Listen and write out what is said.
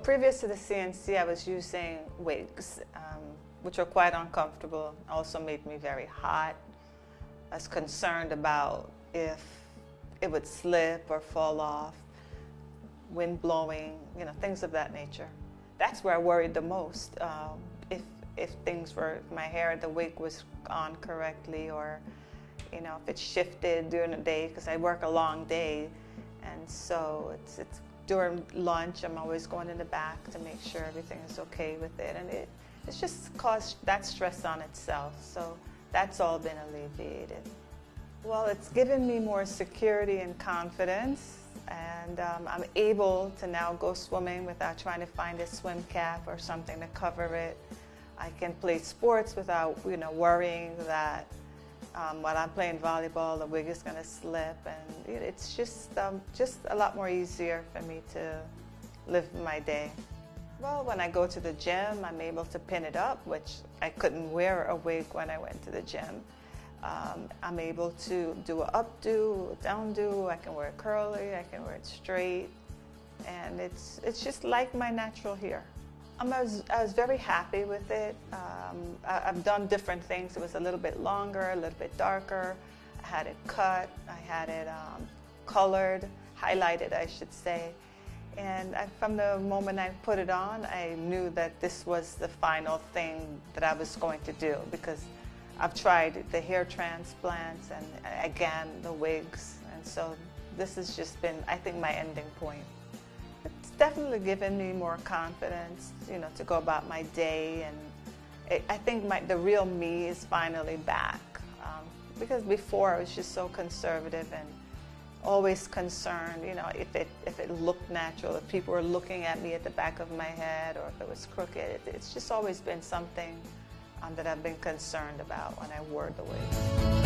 previous to the CNC, I was using wigs, which were quite uncomfortable, also made me very hot. I was concerned about if it would slip or fall off, wind blowing, you know, things of that nature. That's where I worried the most. If things were, if my hair, the wig was on correctly, or, you know, if it shifted during the day, because I work a long day, and so it's during lunch, I'm always going in the back to make sure everything is okay with it, and it's just caused that stress on itself. So that's all been alleviated. Well, it's given me more security and confidence, and I'm able to now go swimming without trying to find a swim cap or something to cover it. I can play sports without, you know, worrying that while I'm playing volleyball, the wig is going to slip, and it's just a lot more easier for me to live my day. Well, when I go to the gym, I'm able to pin it up, which I couldn't wear a wig when I went to the gym. I'm able to do an updo, a downdo. I can wear it curly, I can wear it straight, and it's just like my natural hair. I was very happy with it. I've done different things. It was a little bit longer, a little bit darker. I had it cut, I had it colored, highlighted, I should say. And from the moment I put it on, I knew that this was the final thing that I was going to do, because I've tried the hair transplants and again the wigs, and so this has just been, I think, my ending point. It's definitely given me more confidence, you know, to go about my day, and I think the real me is finally back, because before I was just so conservative and always concerned, you know, if it looked natural, if people were looking at me at the back of my head, or if it was crooked. It's just always been something that I've been concerned about when I wore the wig.